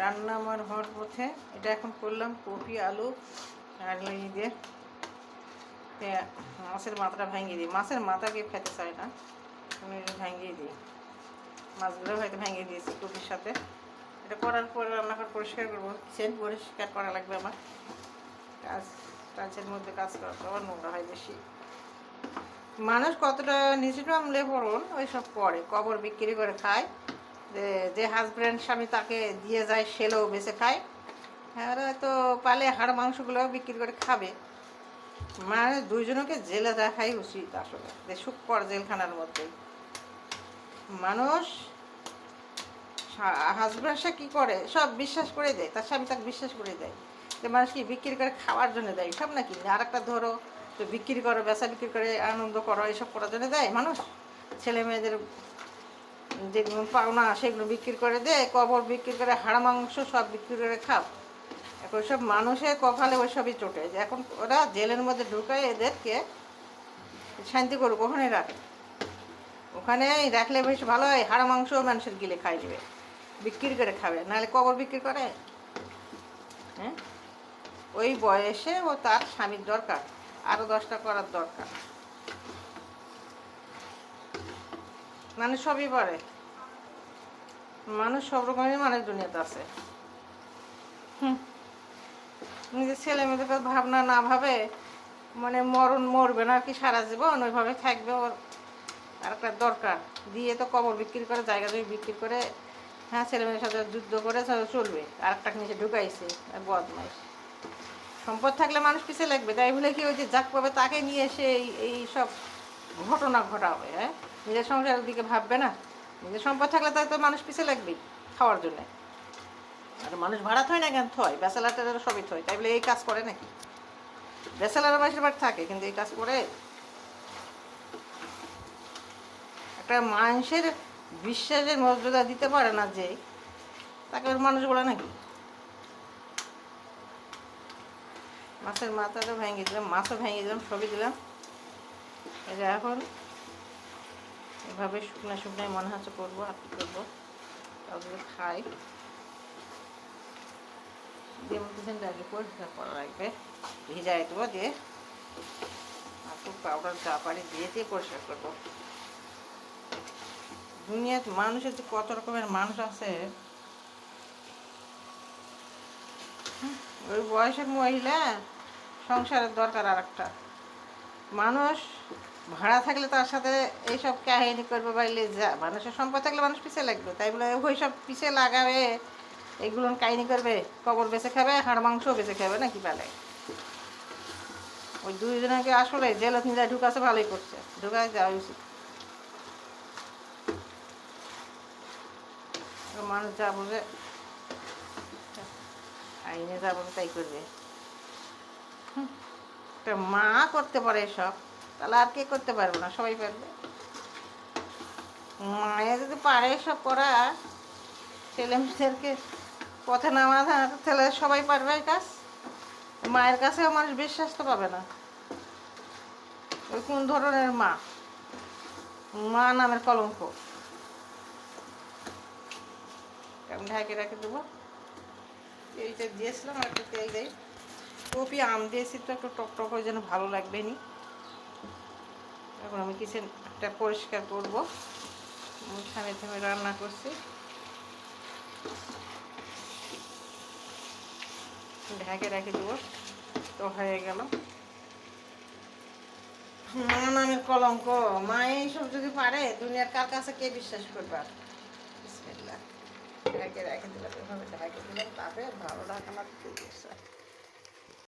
রান্না আমার হওয়ার পথে। এটা এখন করলাম কপি আলু আর এই দিয়ে মাছের মাথাটা ভেঙে দিই। মাছের মাথা কেউ খেতে চায় না, আমি ভেঙেই দিই। মাছগুলো হয়তো ভেঙে দিয়েছি কপির সাথে। এটা করার পরে রান্নাঘর পরিষ্কার করবো, কিচেন পরিষ্কার করা লাগবে আমার। কাজের মধ্যে কাজ করা তো আবার নোংরা হয় বেশি। মানুষ কতটা নিচে নামলে পড়ুন ওইসব করে, কবর বিক্রি করে খায়। যে হাজব্যান্ড স্বামী তাকে দিয়ে যায় সেলেও বেঁচে খায়। হ্যাঁ, তো পালে হাড় মাংসগুলো বিক্রি করে খাবে। মানে দুইজনকে জেলে দেখাই উচিত আসলে, যে সুখকর জেলখানার মধ্যে মানুষ। হাজব্যান্ড সে কী করে, সব বিশ্বাস করে দেয়, তার স্বামী তাকে বিশ্বাস করে দেয় যে মানুষ কি বিক্রি করে খাওয়ার জন্য দেয় সব নাকি। আর একটা ধরো তো বিক্রি করো, বেচা বিক্রি করে আনন্দ করো, এসব করার জন্য দেয় মানুষ। ছেলে মেয়েদের যেগুলো পাওনা সেগুলো বিক্রি করে দেয়, কবর বিক্রি করে, হাড় মাংস সব বিক্রি করে খাও। এখন সব মানুষের কপালে ওইসবই চটে, যে এখন ওরা জেলের মধ্যে ঢুকায় এদেরকে শান্তি করুক, ওখানে রাখে। ওখানে রাখলে বেশ ভালো হয়, হাড় মাংস মানুষের গিলে খাই দেবে, বিক্রি করে খাবে, নাহলে কবর বিক্রি করে। হ্যাঁ, ওই বয়সে ও তার স্বামীর দরকার, আরও 10টা করার দরকার। মানুষ সবই পারে, মানুষ সব রকমের মানুষ দুনিয়াতে আছে। নিজের ছেলে মেয়েদের ভাবনা না ভাবে, মানে মরবে না আর কি, সারা জীবন ওইভাবে থাকবে। ওর আর একটা দরকার দিয়ে তো কবর বিক্রি করে, জায়গা জমি বিক্রি করে, হ্যাঁ ছেলে মেয়ের সাথে যুদ্ধ করে চলবে। আর একটা নিচে ঢুকাইছে বদমাইশ। সম্পদ থাকলে মানুষ পিছিয়ে লাগবে, তাই বলে কি ওই যে যাক পাবে তাকে নিয়ে এসে এই সব ঘটনা ঘটাবে? হ্যাঁ, নিজের সংসারের দিকে ভাববে না? নিজের সম্পদ থাকলে তাই তো মানুষ পিছিয়ে লাগবেই খাওয়ার জন্যে। আর মানুষ ভাড়া থয় না, কেন থয়? ব্যাচেলারটা সবই থয়, তাই বলে এই কাজ করে নাকি? ব্যাচেলাররা বেশিরভাগ থাকে, কিন্তু এই কাজ করে। একটা মানুষের বিশ্বাসের মর্যাদা দিতে পারে না যে, তাকে ওর মানুষ বলে নাকি? মাছের মাথাটা ভেঙে দিলাম, মাছও ভেঙে দিলাম, সবই দিলাম। এটা এখন এভাবে শুকনো শুকনায় মনে হচ্ছে করবো, আর কি করবো, তাও যদি খাই দিয়ে কিচেনটা আগে পরিষ্কার করা লাগবে, ভিজাই দেবো, দিয়ে আর খুব পাউডার চা পানি দিয়ে পরিষ্কার করবো। দুনিয়াতে মানুষের যে কত রকমের মানুষ আছে। ওই বয়সের মহিলা সংসারের দরকার আর একটা মানুষ। ভাড়া থাকলে তার সাথে এইসব কাহিনী করবে, বাইলে যা মানুষের সম্পদ থাকলে মানুষ পিছিয়ে লাগবে, তাই বলে ওই সব পিছিয়ে লাগাবে, এগুলো কাহিনী করবে, কবর বেঁচে খাবে, হাড় মাংসও বেঁচে খাবে নাকি পালে। ওই দুইজনকে আসলে জেলত নিয়ে ঢুকাছে, ভালোই করছে, ঢুকায় যাওয়া উচিত। মানুষ যা বোঝে, আইনে যা বোঝে তাই করবে। একটা মা করতে পারে এসব, তাহলে আর কে করতে পারবে না? সবাই পারবে। মায়ে যদি পারে এসব করা, ছেলে মেয়েদেরকে পথে নামা, তাহলে সবাই পারবে এই কাজ। মায়ের কাছেও মানুষ বিশ্বাস তো পাবে না। ওই কোন ধরনের মা? মা নামের কলঙ্ক। আমি ঢাকে রেখে দেবো। এইটা দিয়েছিলাম, আর একটু তেল দেই। কপি আম দিয়েছি তো, একটু টকটক ওই জন্য ভালো লাগবে নি। এখন আমি কিচেনটা পরিষ্কার করবো, থামে থামে রান্না করছি। ঢাকে রেখে দেবো, তো হয়ে গেল। মা নামের কলঙ্ক, মা এইসব যদি পারে, দুনিয়ার কার কাছে কে বিশ্বাস করবে? বিসমিল্লাহ, ঢাকে রেখে দিলাম, এভাবে ঢাকে দিলাম, তারপরে ভালো ঢাকা লাগতে দিয়েছে।